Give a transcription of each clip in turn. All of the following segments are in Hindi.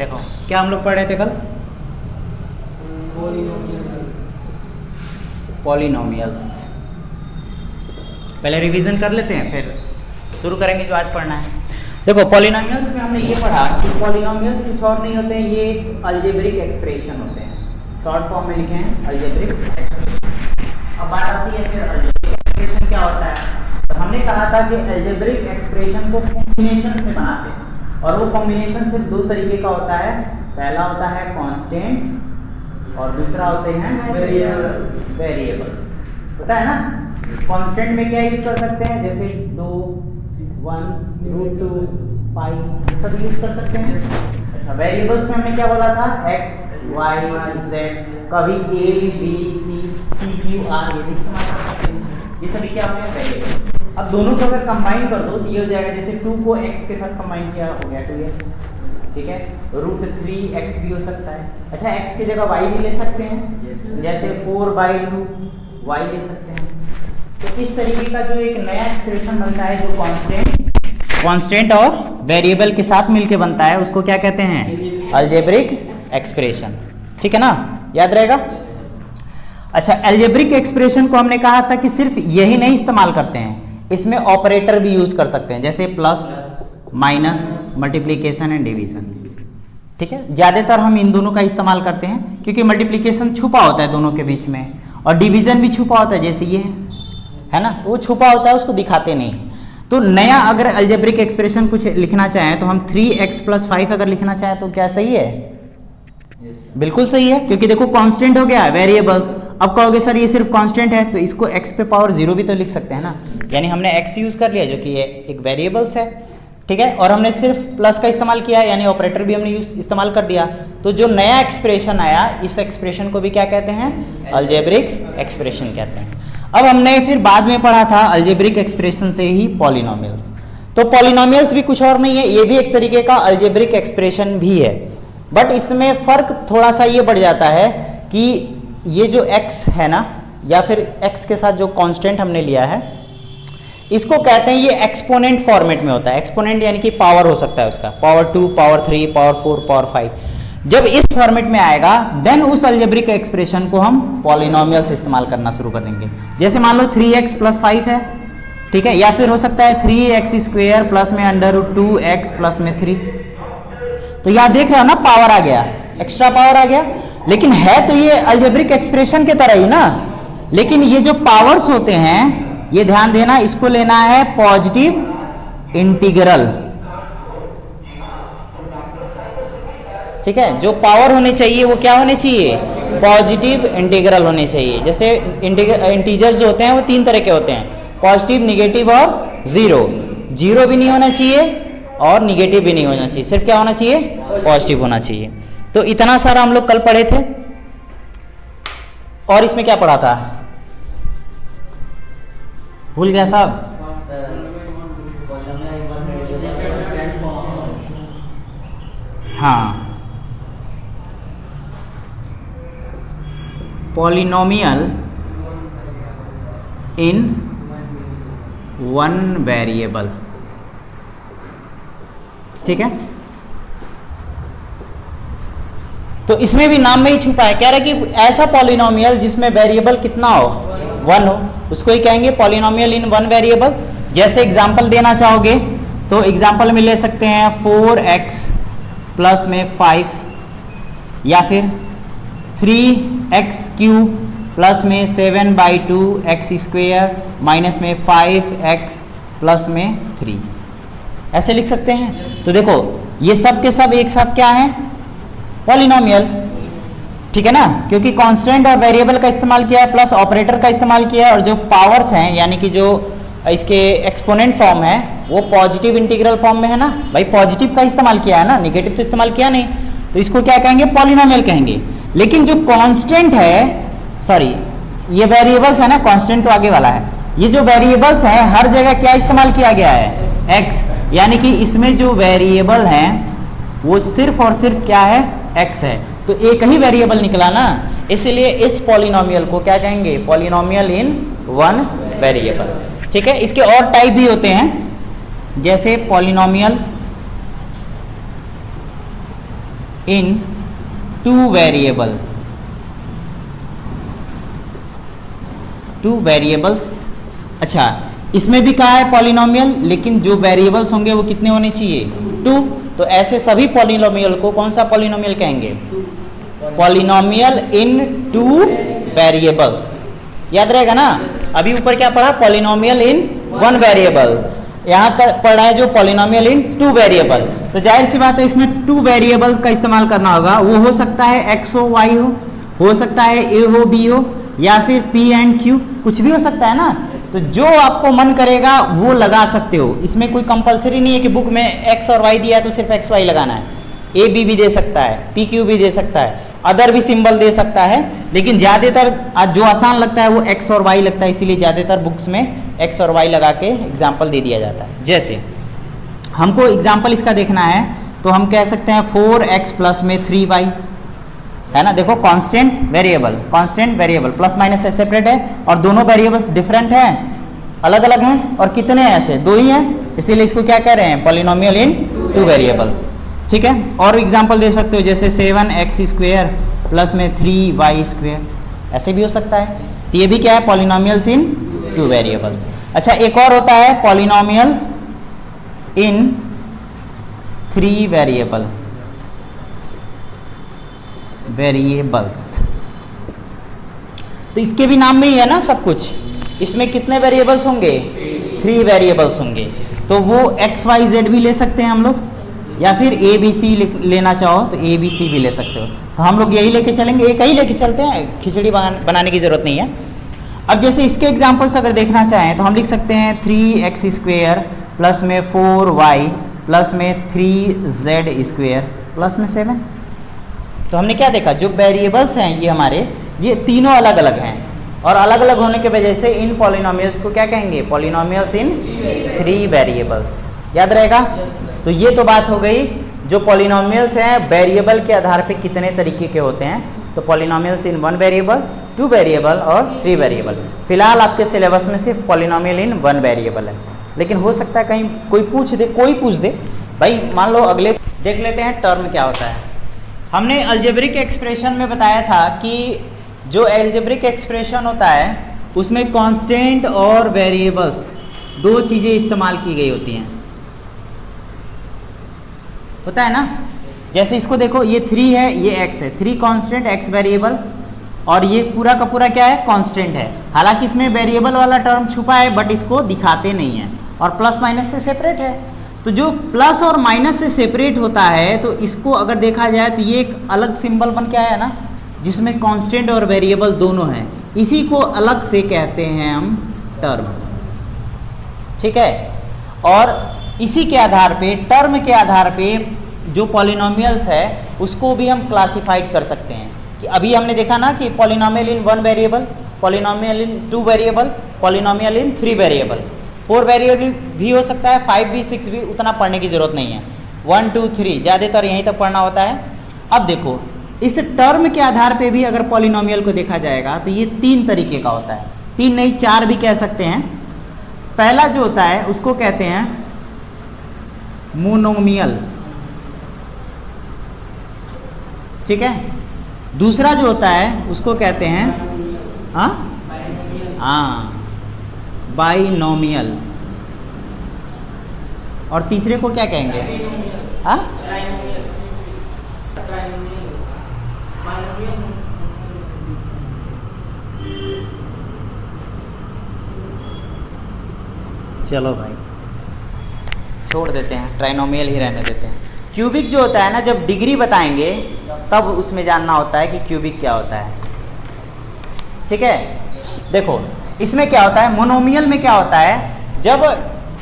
देखो क्या हम लोग पढ़ रहे थे कल, पॉलिनोमियल्स। पहले रिवीजन कर लेते हैं फिर शुरू करेंगे जो आज पढ़ना है। देखो पॉलिनोमियल्स में हमने ये पढ़ा कि पॉलिनोमियल्स कुछ और नहीं होते हैं, ये अलजेब्रिक एक्सप्रेशन होते हैं। शॉर्ट फॉर्म में लिखे हैं अलजेब्रिक एक्सप्रेशन। अब बात आती है फिर अलजेब्रिक एक्सप्रेशन क्या होता है। तो हमने कहा था कि अलजेब्रिक एक्सप्रेशन को कॉम्बिनेशन से बनाते हैं, और वो कॉम्बिनेशन सिर्फ दो तरीके का होता है। पहला होता है कांस्टेंट और दूसरा होते हैं वेरिएबल्स। होता है ना, कांस्टेंट में क्या यूज कर सकते हैं, जैसे 2, 1, √2, पाई, ये सब यूज कर सकते हैं। अच्छा, वेरिएबल्स में हमने क्या बोला था, x, y, z, कभी a, b, c, p, q, r ये भी इस्तेमाल कर सकते हैं। ये सभी क्या होते हैं, वेरिएबल। अब दोनों को अगर कंबाइन कर दो तो ये हो जाएगा, जैसे 2 को x के साथ कंबाइन किया हो गया 2x, ठीक है। √3x भी हो सकता है। अच्छा, x की जगह y भी ले सकते हैं, जैसे 4/2 y ले सकते हैं। तो इस तरीके का जो एक नया एक्सप्रेशन बनता है जो कांस्टेंट और वेरिएबल के साथ मिलके बनता है, उसको क्या कहते हैं, अलजेब्रिक एक्सप्रेशन। ठीक है ना, याद रहेगा। अच्छा, अलजेब्रिक एक्सप्रेशन को हमने कहा था कि सिर्फ यही नहीं इस्तेमाल करते हैं, इसमें ऑपरेटर भी यूज कर सकते हैं, जैसे plus, minus, multiplication and division. ठीक है, ज़्यादातर हम इन दोनों का इस्तेमाल करते हैं क्योंकि मल्टीप्लिकेशन छुपा होता है दोनों के बीच में, और डिवीजन भी छुपा होता है, जैसे ये है ना, तो वो छुपा होता है, उसको दिखाते नहीं। तो नया अगर अलजेब्रिक एक्सप्रेशन कुछ लिखना चाहें तो हम 3x + 5 अगर लिखना चाहें तो क्या सही है, बिल्कुल सही है, क्योंकि देखो कांस्टेंट हो गया, वेरिएबल्स। अब कहोगे सर ये सिर्फ कांस्टेंट है, तो इसको x पे पावर 0 भी तो लिख सकते हैं ना, यानी हमने x यूज कर लिया जो कि एक वेरिएबल्स है। ठीक है, और हमने सिर्फ प्लस का इस्तेमाल किया, यानी ऑपरेटर भी हमने इस्तेमाल कर दिया। तो जो नया एक्सप्रेशन आया, इस एक्सप्रेशन को भी क्या कहते हैं, अलजेब्रिक एक्सप्रेशन कहते हैं। अब हमने फिर बाद में पढ़ा था अलजेब्रिक एक्सप्रेशन से ही पॉलिनोमियल्स। तो पॉलिनोमियल्स भी कुछ और नहीं है, ये भी एक तरीके का अलजेब्रिक एक्सप्रेशन भी है, बट इसमें फर्क थोड़ा सा ये बढ़ जाता है कि ये जो x है ना, या फिर x के साथ जो कांस्टेंट हमने लिया है, इसको कहते हैं, ये एक्सपोनेंट फॉर्मेट में होता है। एक्सपोनेंट यानी कि पावर हो सकता है उसका, पावर 2, पावर 3, पावर 4, पावर 5। जब इस फॉर्मेट में आएगा देन उस अलजेब्रिक एक्सप्रेशन को हम पॉलिनोमियल से इस्तेमाल करना शुरू कर देंगे। जैसे मान लो 3x + 5 है, ठीक है, या फिर हो सकता है 3x² प्लस में √2x प्लस में 3। तो यहाँ देख रहे हो ना, पावर आ गया, एक्स्ट्रा पावर आ गया, लेकिन है तो ये अलजेब्रिक एक्सप्रेशन के तरह ही ना। लेकिन ये जो पावर्स होते हैं, ये ध्यान देना, इसको लेना है पॉजिटिव इंटीग्रल। ठीक है, जो पावर होनी चाहिए वो क्या होनी चाहिए, पॉजिटिव इंटीग्रल होने चाहिए। जैसे इंटीजर्स जो होते हैं वो 3 तरह के होते हैं, पॉजिटिव, निगेटिव और जीरो। जीरो भी नहीं होना चाहिए और निगेटिव भी नहीं होना चाहिए, सिर्फ क्या होना चाहिए, पॉजिटिव होना चाहिए। तो इतना सारा हम लोग कल पढ़े थे। और इसमें क्या पढ़ा था, भूल गया साहब, हाँ, पॉलिनोमियल इन 1 वेरिएबल। ठीक है, तो इसमें भी नाम में ही छुपा है, कह रहा है कि ऐसा पॉलिनोमियल जिसमें वेरिएबल कितना हो, 1 हो, उसको ही कहेंगे पॉलिनोमियल इन 1 वेरिएबल। जैसे एग्जांपल देना चाहोगे तो एग्जांपल में ले सकते हैं 4x प्लस में 5, या फिर 3x³ प्लस में 7/2x² माइनस में 5x प्लस में 3, ऐसे लिख सकते हैं। तो देखो ये सब के सब एक साथ क्या है, पॉलिनोमियल। ठीक है ना, क्योंकि कांस्टेंट और वेरिएबल का इस्तेमाल किया है, प्लस ऑपरेटर का इस्तेमाल किया है, और जो पावर्स हैं यानी कि जो इसके एक्सपोनेंट फॉर्म है वो पॉजिटिव इंटीग्रल फॉर्म में है ना, भाई पॉजिटिव का इस्तेमाल किया है ना, निगेटिव तो इस्तेमाल किया नहीं, तो इसको क्या कहेंगे, पॉलिनोमियल कहेंगे। लेकिन जो कांस्टेंट है, सॉरी ये वेरिएबल्स है ना, कांस्टेंट तो आगे वाला है, ये जो वेरिएबल्स हैं हर जगह क्या इस्तेमाल किया गया है, x, यानी कि इसमें जो वेरिएबल हैं वो सिर्फ और सिर्फ क्या है, x है। तो एक ही वेरिएबल निकला ना, इसलिए इस पॉलिनोमियल को क्या कहेंगे, पॉलिनोमियल इन 1 वेरिएबल। ठीक है, इसके और टाइप भी होते हैं, जैसे पॉलिनोमियल इन टू वेरिएबल, टू वेरिएबल्स। अच्छा, इसमें भी कहा है पॉलिनोमियल, लेकिन जो वेरिएबल्स होंगे वो कितने होने चाहिए? 2। तो ऐसे सभी पॉलिनोमियल को कौन सा पॉलिनोमियल कहेंगे? पॉलिनोमियल इन टू वेरिएबल्स। याद रहेगा ना? अभी ऊपर क्या पढ़ा? Polynomial in one variable. यहाँ का पढ़ा है जो पॉलिनोमियल इन टू वेरिएबल। तो जाहिर सी बात है इसमें टू वेरिएबल का इस्तेमाल करना होगा। वो हो सकता है एक्स हो, वाई हो सकता है ए हो, बी हो, या फिर पी एंड क्यू, कुछ भी हो सकता है ना। तो जो आपको मन करेगा वो लगा सकते हो। इसमें कोई कंपलसरी नहीं है कि बुक में एक्स और वाई दिया है तो सिर्फ एक्स वाई लगाना है। ए बी भी दे सकता है, पी क्यू भी दे सकता है, अदर भी सिंबल दे सकता है, लेकिन ज़्यादातर जो आसान लगता है वो एक्स और वाई लगता है, इसीलिए ज़्यादातर बुक्स में एक्स और वाई लगा के एग्जाम्पल दे दिया जाता है। जैसे हमको एग्जाम्पल इसका देखना है तो हम कह सकते हैं 4x प्लस में 3y, है ना। देखो कांस्टेंट वेरिएबल, प्लस माइनस से सेपरेट है और दोनों वेरिएबल्स डिफरेंट हैं, अलग अलग हैं, और कितने हैं? ऐसे 2 ही हैं, इसीलिए इसको क्या कह रहे हैं? पॉलिनोमियल इन टू वेरिएबल्स। ठीक है, और एग्जांपल दे सकते हो जैसे 7x² प्लस में 3y², ऐसे भी हो सकता है। तो ये भी क्या है? पॉलिनोमियल्स इन टू वेरिएबल्स। अच्छा, एक और होता है पॉलिनोमियल इन 3 वेरिएबल्स। तो इसके भी नाम में ही है ना सब कुछ। इसमें कितने वेरिएबल्स होंगे? 3 वेरिएबल्स होंगे। तो वो x y z भी ले सकते हैं हम लोग, या फिर a b c लेना चाहो तो a b c भी ले सकते हो। तो हम लोग यही लेके चलेंगे, एक ही लेके चलते हैं, खिचड़ी बनाने की ज़रूरत नहीं है। अब जैसे इसके एग्जांपल्स अगर देखना चाहें तो हम लिख सकते हैं 3x² प्लस में 4y प्लस में 3z² प्लस में 7। तो हमने क्या देखा? जो वेरिएबल्स हैं ये हमारे, ये तीनों अलग अलग हैं, और अलग अलग होने के वजह से इन पॉलिनोमियल्स को क्या कहेंगे? पॉलिनोमियल्स इन 3 वेरिएबल्स। याद रहेगा? तो ये तो बात हो गई जो पॉलिनोमियल्स हैं वेरिएबल के आधार पे कितने तरीके के होते हैं। तो पॉलिनोमियल्स इन 1 वेरिएबल, 2 वेरिएबल और 3 वेरिएबल। फिलहाल आपके सिलेबस में सिर्फ पॉलिनोमियल इन 1 वेरिएबल है, लेकिन हो सकता है कहीं कोई पूछ दे भाई। मान लो अगले देख लेते हैं टर्म क्या होता है। हमने अलजेब्रिक एक्सप्रेशन में बताया था कि जो अलजेब्रिक एक्सप्रेशन होता है उसमें कांस्टेंट और वेरिएबल्स 2 चीज़ें इस्तेमाल की गई होती हैं, होता है ना। जैसे इसको देखो, ये 3 है, ये x है, 3 कांस्टेंट x वेरिएबल, और ये पूरा का पूरा क्या है? कांस्टेंट है। हालांकि इसमें वेरिएबल वाला टर्म छुपा है बट इसको दिखाते नहीं है, और प्लस माइनस से सेपरेट है। तो जो प्लस और माइनस से सेपरेट होता है तो इसको अगर देखा जाए तो ये एक अलग सिंबल बन के आया ना, जिसमें कांस्टेंट और वेरिएबल दोनों हैं। इसी को अलग से कहते हैं हम टर्म। ठीक है, और इसी के आधार पे, टर्म के आधार पे जो पॉलिनोमियल्स है उसको भी हम क्लासिफाइड कर सकते हैं। कि अभी हमने देखा ना कि पॉलिनोमियल इन 1 वेरिएबल, पॉलिनोमियल इन 2 वेरिएबल, पॉलिनोमियल इन 3 वेरिएबल। 4 वेरिएबल भी हो सकता है, 5 भी, 6 भी, उतना पढ़ने की ज़रूरत नहीं है। 1 2 3 ज़्यादातर यहीं तक पढ़ना होता है। अब देखो, इस टर्म के आधार पे भी अगर पॉलिनोमियल को देखा जाएगा तो ये 3 तरीके का होता है, 3 नहीं 4 भी कह सकते हैं। पहला जो होता है उसको कहते हैं मोनोमियल, ठीक है। दूसरा जो होता है उसको कहते हैं बाइनोमियल, और तीसरे को क्या कहेंगे? चलो भाई छोड़ देते हैं, ट्राइनोमियल ही रहने देते हैं। क्यूबिक जो होता है ना, जब डिग्री बताएंगे तब उसमें जानना होता है कि क्यूबिक क्या होता है। ठीक है, देखो इसमें क्या होता है, मोनोमियल में क्या होता है, जब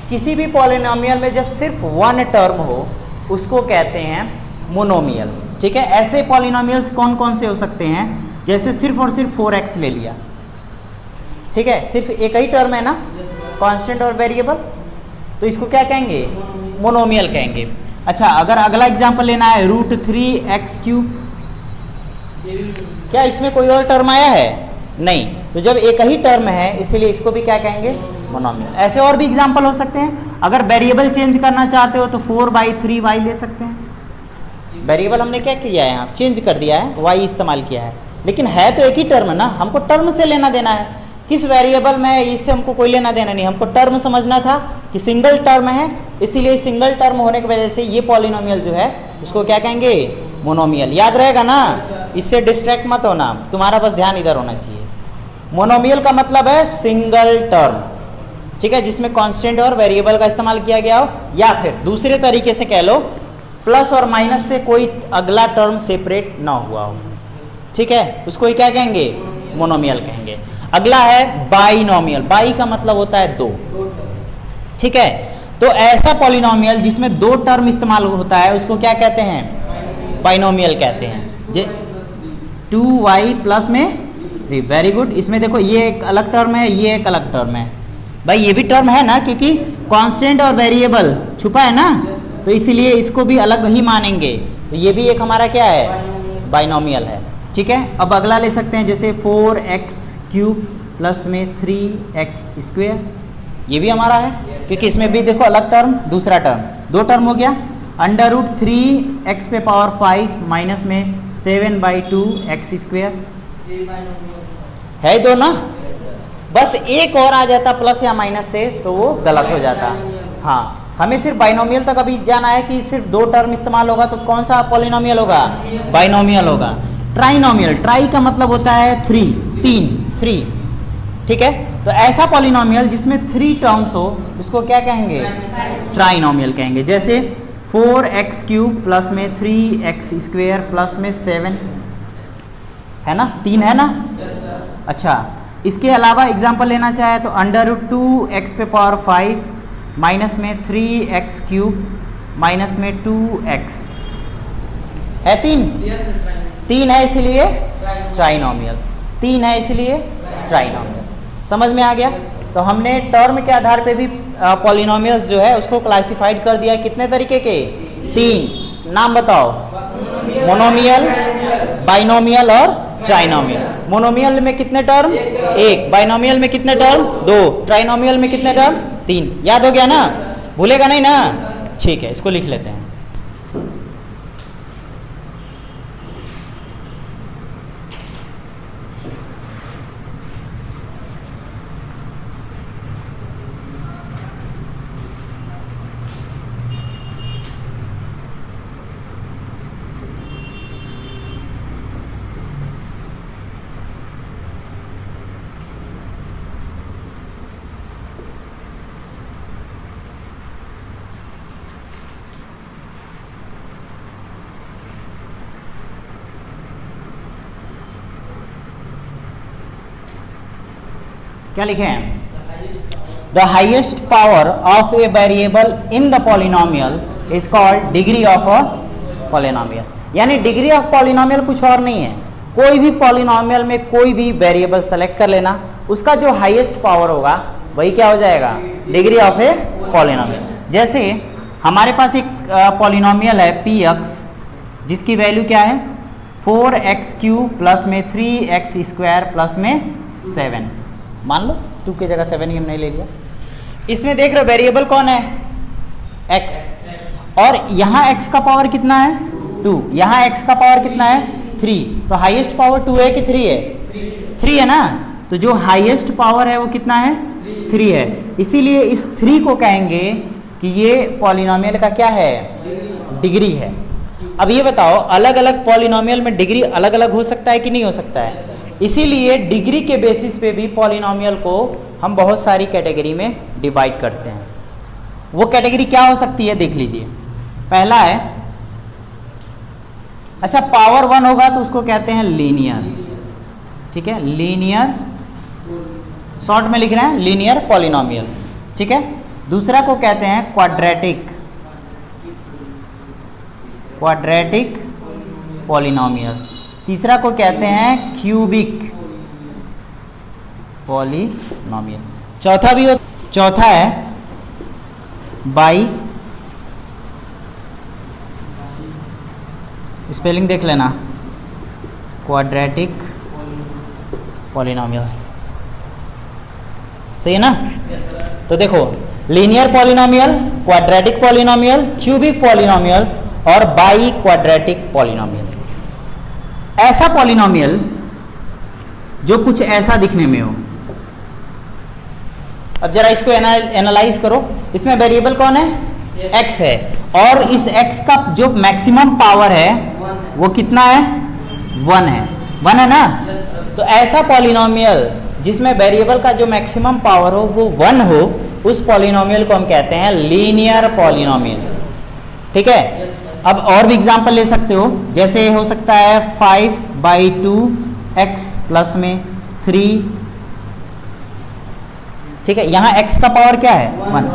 किसी भी पॉलिनोमियल में जब सिर्फ 1 टर्म हो उसको कहते हैं मोनोमियल। ठीक है, ऐसे पॉलिनोमियल्स कौन कौन से हो सकते हैं? जैसे सिर्फ और सिर्फ 4x ले लिया, ठीक है, सिर्फ एक ही टर्म है ना, कांस्टेंट और वेरिएबल, तो इसको क्या कहेंगे? मोनोमियल कहेंगे। अच्छा, अगर अगला एग्जांपल लेना है √3x³, क्या इसमें कोई और टर्म आया है? नहीं, तो जब एक ही टर्म है इसलिए इसको भी क्या कहेंगे? मोनोमियल। ऐसे और भी एग्जांपल हो सकते हैं। अगर वेरिएबल चेंज करना चाहते हो तो 4/3y ले सकते हैं, वेरिएबल हमने क्या किया है, यहाँ चेंज कर दिया है, y इस्तेमाल किया है, लेकिन है तो एक ही टर्म ना, हमको टर्म से लेना देना है। किस वेरिएबल में, इससे हमको कोई लेना देना नहीं, हमको टर्म समझना था कि सिंगल टर्म है, इसीलिए सिंगल टर्म होने की वजह से ये पॉलिनोमियल जो है उसको क्या कहेंगे, मोनोमियल। याद रहेगा ना, इससे डिस्ट्रैक्ट मत होना, तुम्हारा बस ध्यान इधर होना चाहिए। मोनोमियल का मतलब है सिंगल टर्म, ठीक है, जिसमें कांस्टेंट और वेरिएबल का इस्तेमाल किया गया हो, या फिर दूसरे तरीके से कह लो प्लस और माइनस से कोई अगला टर्म सेपरेट ना हुआ हो, ठीक है, उसको ही क्या कहेंगे, मोनोमियल कहेंगे। अगला है बाइनोमियल, बाई का मतलब होता है दो, ठीक है, तो ऐसा पॉलिनोमियल जिसमें दो टर्म इस्तेमाल होता है उसको क्या कहते हैं, बाइनोमियल कहते हैं। जे 2y प्लस में 3, वेरी गुड। इसमें देखो ये एक अलग टर्म है, ये एक अलग टर्म है, भाई ये भी टर्म है ना, क्योंकि कांस्टेंट और वेरिएबल छुपा है ना, तो इसीलिए इसको भी अलग ही मानेंगे, तो ये भी एक हमारा क्या है, बाइनोमियल है, ठीक है। अब अगला ले सकते हैं, जैसे 4x³ प्लस में 3x स्क्वेयर, ये भी हमारा है, क्योंकि इसमें भी देखो अलग टर्म, दूसरा टर्म, दो टर्म हो गया। √3x पे पावर 5 माइनस में 7/2x स्क्वेयर, है दो ना, बस एक और आ जाता प्लस या माइनस से तो वो गलत हो जाता। हाँ, हमें सिर्फ बाइनोमियल तक अभी जाना है कि सिर्फ दो टर्म इस्तेमाल होगा तो कौन सा पॉलिनोमियल होगा, बाइनोमियल होगा। ट्राइनोमियल, ट्राई का मतलब होता है 3, 3, ठीक है, तो ऐसा पॉलिनोमियल जिसमें 3 टर्म्स हो उसको क्या कहेंगे, ट्राइनोमियल कहेंगे। जैसे 4x³ प्लस में 3x स्क्वेयर प्लस में 7, है ना, 3 है ना। अच्छा, इसके अलावा एग्जाम्पल लेना चाहे तो √2x पे पावर 5 माइनस में 3x³ माइनस में 2x, है 3 है इसलिए ट्राइनोमियल, 3 है इसलिए ट्राइनोमियल। समझ में आ गया। तो हमने टर्म के आधार पे भी पॉलिनोमियल्स जो है उसको क्लासिफाइड कर दिया, कितने तरीके के, 3। नाम बताओ, मोनोमियल, बाइनोमियल और ट्राइनोमियल। मोनोमियल में कितने टर्म, 1, बाइनोमियल में कितने टर्म, 2, ट्राइनोमियल में कितने टर्म, 3। याद हो गया ना, भूलेगा नहीं ना, ठीक है, इसको लिख लेते हैं। क्या लिखे हैं, the highest power of a variable in the polynomial is called degree of a polynomial. यानी डिग्री ऑफ पॉलिनोमियल कुछ और नहीं है, कोई भी पॉलिनोमियल में कोई भी वेरिएबल सेलेक्ट कर लेना, उसका जो हाईएस्ट पावर होगा वही क्या हो जाएगा, डिग्री ऑफ ए पॉलिनोमियल। जैसे हमारे पास एक पॉलिनोमियल है px, जिसकी वैल्यू क्या है, 4x³ प्लस में 3x स्क्वायर प्लस में 7, मान लो 2 की जगह 7 ही हमने ले लिया। इसमें देख रहे हो वेरिएबल कौन है, x, और यहाँ x का पावर कितना है, 2, यहाँ x का पावर कितना है, 3, तो हाईएस्ट पावर 2 है कि 3 है, 3 है ना, तो जो हाईएस्ट पावर है वो कितना है, 3 है, इसीलिए इस 3 को कहेंगे कि ये पॉलिनोमियल का क्या है, डिग्री है। अब ये बताओ, अलग अलग पॉलिनोमियल में डिग्री अलग अलग हो सकता है कि नहीं हो सकता है, इसीलिए डिग्री के बेसिस पे भी पॉलिनोमियल को हम बहुत सारी कैटेगरी में डिवाइड करते हैं। वो कैटेगरी क्या हो सकती है देख लीजिए। पहला है, अच्छा पावर 1 होगा तो उसको कहते हैं लीनियर, ठीक है, लीनियर, शॉर्ट में लिख रहे हैं लीनियर पॉलिनोमियल, ठीक है। दूसरा को कहते हैं क्वाड्रेटिक, क्वाड्रेटिक पॉलिनोमियल। तीसरा को कहते हैं क्यूबिक पॉलिनोमियल। चौथा भी हो, चौथा है बाई, स्पेलिंग देख लेना, क्वाड्रेटिक पॉलिनोमियल, सही है ना। तो देखो, linear polynomial, quadratic polynomial, cubic polynomial और बाई क्वाड्रेटिक पॉलिनोमियल, ऐसा पॉलिनोमियल जो कुछ ऐसा दिखने में हो। अब जरा इसको एनालाइज करो, इसमें वेरिएबल कौन है? x है, और इस x का जो मैक्सिमम पावर है वो कितना है? 1 है, 1 है ना। तो ऐसा पॉलिनोमियल जिसमें वेरिएबल का जो मैक्सिमम पावर हो वो 1 हो, उस पॉलिनोमियल को हम कहते हैं लीनियर पॉलिनोमियल। ठीक है, अब और भी एग्जांपल ले सकते हो, जैसे हो सकता है 5/2 x प्लस में 3। ठीक है, यहाँ x का पावर क्या है? 1।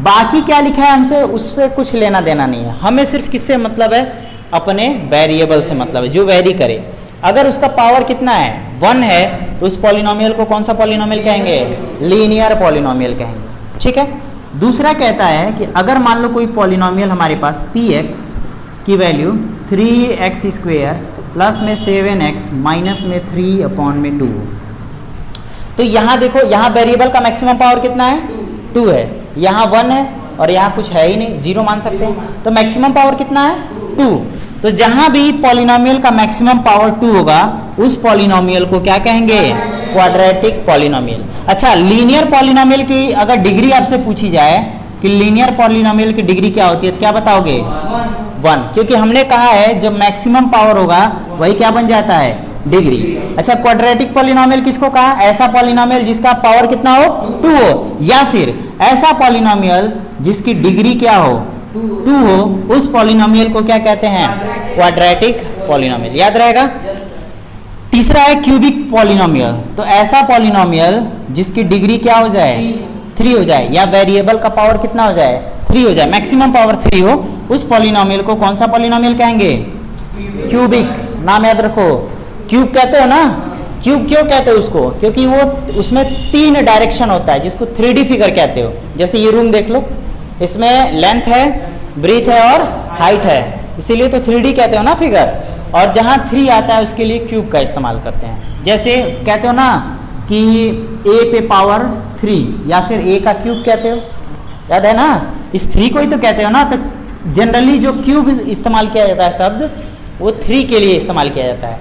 बाकी क्या लिखा है हमसे उससे कुछ लेना देना नहीं है, हमें सिर्फ किससे मतलब है? अपने वेरिएबल से मतलब है, जो वेरी करे। अगर उसका पावर कितना है? 1 है, तो उस पॉलिनोमियल को कौन सा पॉलिनोमियल कहेंगे? लीनियर पॉलिनोमियल कहेंगे। ठीक है, दूसरा कहता है कि अगर मान लो कोई पॉलिनोमियल हमारे पास px की वैल्यू 3x² प्लस में 7x माइनस में 3/2, तो यहाँ देखो, यहाँ वेरिएबल का मैक्सिमम पावर कितना है? 2 है, यहाँ 1 है और यहाँ कुछ है ही नहीं, 0 मान सकते हैं। तो मैक्सिमम पावर कितना है? 2। तो जहाँ भी पॉलिनोमियल का मैक्सिमम पावर 2 होगा, उस पॉलिनोमियल को क्या कहेंगे? Quadratic polynomial. अच्छा, लीनियर पॉलिनोमियल की अगर डिग्री आपसे पूछी जाए कि लीनियर पॉलिनोमियल की डिग्री क्या होती है, तो क्या बताओगे? 1, क्योंकि हमने कहा है जब मैक्सिमम पावर होगा वही क्या बन जाता है? डिग्री। अच्छा, क्वाड्रेटिक पॉलिनोमियल किसको कहा? ऐसा पॉलिनोमियल जिसका पावर कितना हो? 2 हो, या फिर ऐसा पॉलिनोमियल जिसकी डिग्री क्या हो? 2 हो, उस पॉलिनोमियल को क्या कहते हैं? Quadratic polynomial. याद रहेगा। तीसरा है क्यूबिक पॉलिनोमियल, तो ऐसा पॉलिनोमियल जिसकी डिग्री क्या हो जाए? 3 हो जाए, या वेरिएबल का पावर कितना हो जाए? 3 हो जाए, मैक्सिमम पावर 3 हो, उस पॉलिनोमियल को कौन सा पॉलिनोमियल कहेंगे? क्यूबिक। नाम याद रखो, क्यूब कहते हो ना। क्यूब क्यों कहते हो उसको? क्योंकि वो उसमें 3 डायरेक्शन होता है, जिसको 3D फिगर कहते हो। जैसे ये रूम देख लो, इसमें लेंथ है, ब्रीथ है और हाइट है, इसीलिए तो 3D कहते हो ना फिगर। और जहाँ 3 आता है उसके लिए क्यूब का इस्तेमाल करते हैं। जैसे कहते हो ना कि a पे पावर 3, या फिर a का क्यूब कहते हो, याद है ना। इस 3 को ही तो कहते हो ना। तो जनरली जो क्यूब इस्तेमाल किया जाता है शब्द, वो 3 के लिए इस्तेमाल किया जाता है।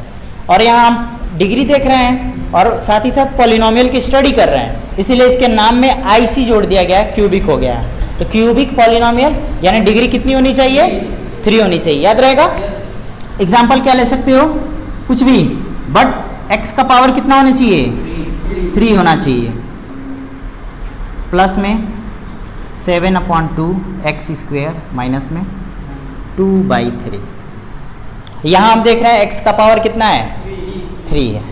और यहाँ हम डिग्री देख रहे हैं और साथ ही साथ पॉलिनोमियल की स्टडी कर रहे हैं, इसीलिए इसके नाम में IC जोड़ दिया गया, क्यूबिक हो गया। तो क्यूबिक पॉलिनोमियल यानी डिग्री कितनी होनी चाहिए? 3 होनी चाहिए। याद रहेगा। एग्जाम्पल क्या ले सकते हो? कुछ भी, बट x का पावर कितना होना चाहिए? 3 होना चाहिए, प्लस में 7/2 माइनस में 2/3। यहाँ हम देख रहे हैं x का पावर कितना है? 3 है।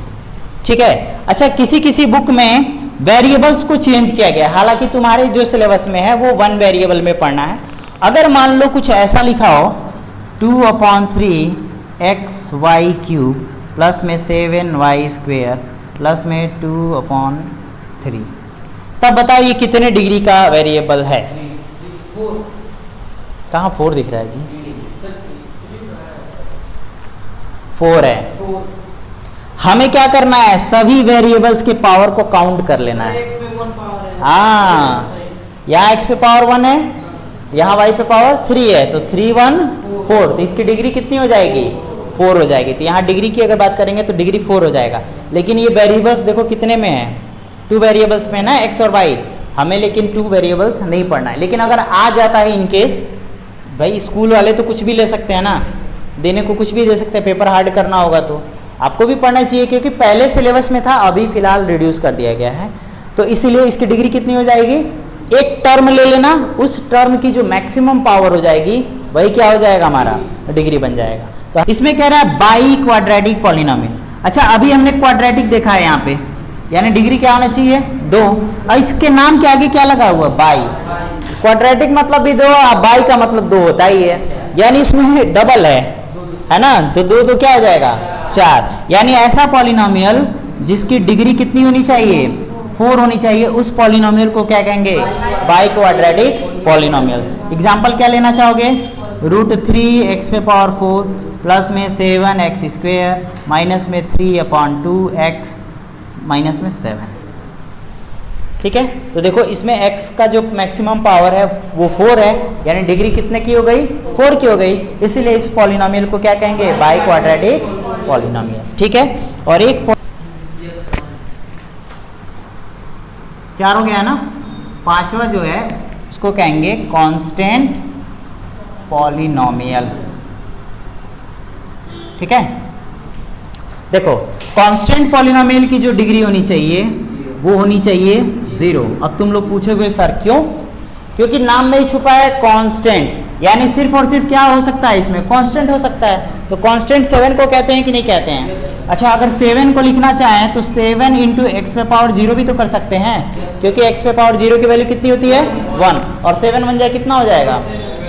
ठीक है। अच्छा, किसी किसी बुक में वेरिएबल्स को चेंज किया गया, हालांकि तुम्हारे जो सिलेबस में है वो 1 वेरिएबल में पढ़ना है। अगर मान लो कुछ ऐसा लिखा हो 2/3xy³ प्लस में 7y² प्लस में 2/3, तब बताओ ये कितने डिग्री का वेरिएबल है? कहाँ 4 दिख रहा है जी? 4 है। हमें क्या करना है? सभी वेरिएबल्स के पावर को काउंट कर लेना है। हाँ, यहाँ x पे पावर 1 है, यहाँ y पे पावर 3 है, तो 3 1 4, तो इसकी डिग्री कितनी हो जाएगी? 4 हो जाएगी। तो यहाँ डिग्री की अगर बात करेंगे तो डिग्री 4 हो जाएगा। लेकिन ये वेरिएबल्स देखो कितने में है? 2 वेरिएबल्स में ना, x और y। हमें लेकिन 2 वेरिएबल्स नहीं पढ़ना है। लेकिन अगर आ जाता है इन केस, भाई स्कूल वाले तो कुछ भी ले सकते हैं ना, देने को कुछ भी दे सकते हैं, पेपर हार्ड करना होगा तो आपको भी पढ़ना चाहिए, क्योंकि पहले सिलेबस में था, अभी फिलहाल रिड्यूस कर दिया गया है। तो इसीलिए इसकी डिग्री कितनी हो जाएगी? एक टर्म ले लेना, उस टर्म की जो मैक्सिमम पावर हो जाएगी वही क्या हो जाएगा? हमारा डिग्री बन जाएगा। तो इसमें कह रहा है बाई क्वाड्रेटिक पॉलिनोमियल। अच्छा, अभी हमने क्वाड्रेटिक देखा है यहाँ पे, यानी डिग्री क्या होना चाहिए? 2। और इसके नाम के आगे क्या लगा हुआ? बाई। क्वाड्रेटिक मतलब भी 2, और बाई का मतलब 2 होता ही है, यानी इसमें डबल है ना। तो 2 2 क्या हो जाएगा? 4। यानी ऐसा पॉलिनोमियल जिसकी डिग्री कितनी होनी चाहिए? 4 होनी चाहिए, उस पॉलिनोमियल को क्या कहेंगे? By quadratic polynomial. एग्जाम्पल क्या लेना चाहोगे? √3x पे पावर 4 प्लस में 7x² माइनस में 3/2x माइनस में 7। ठीक है। तो देखो इसमें x का जो मैक्सिमम पावर है वो 4 है, यानी डिग्री कितने की हो गई? 4 की हो गई, इसीलिए इस पॉलिनोमियल को क्या कहेंगे, बाई क्वाड्रेटिक पॉलिनोमियल। ठीक है, और एक 4 हो गया ना, 5वां जो है उसको कहेंगे कांस्टेंट पॉलिनोमियल। ठीक है, देखो कांस्टेंट पॉलिनोमियल की जो डिग्री होनी चाहिए वो होनी चाहिए 0। अब तुम लोग पूछोगे सर क्यों, क्योंकि नाम में ही छुपा है कांस्टेंट, यानी सिर्फ और सिर्फ क्या हो सकता है इसमें, कांस्टेंट हो सकता है। तो कांस्टेंट 7 को कहते हैं कि नहीं कहते हैं? अच्छा, अगर 7 को लिखना चाहें तो 7 इंटू एक्स पे पावर 0 भी तो कर सकते हैं, क्योंकि एक्स पे पावर 0 की वैल्यू कितनी होती है 1, और 7 बन जाए कितना हो जाएगा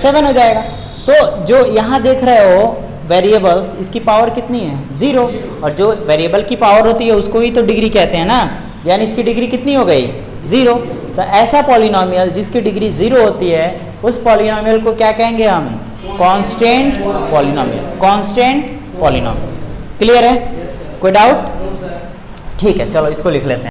7 हो जाएगा। तो जो यहाँ देख रहे हो वेरिएबल्स, इसकी पावर कितनी है 0, और जो वेरिएबल की पावर होती है उसको ही तो डिग्री कहते हैं ना, यानी इसकी डिग्री कितनी हो गई 0। तो ऐसा पॉलिनोमियल जिसकी डिग्री 0 होती है उस पॉलिनोमियल को क्या कहेंगे हम, constant polynomial, constant polynomial. Clear है, कोई डाउट? ठीक है, चलो इसको लिख लेते हैं।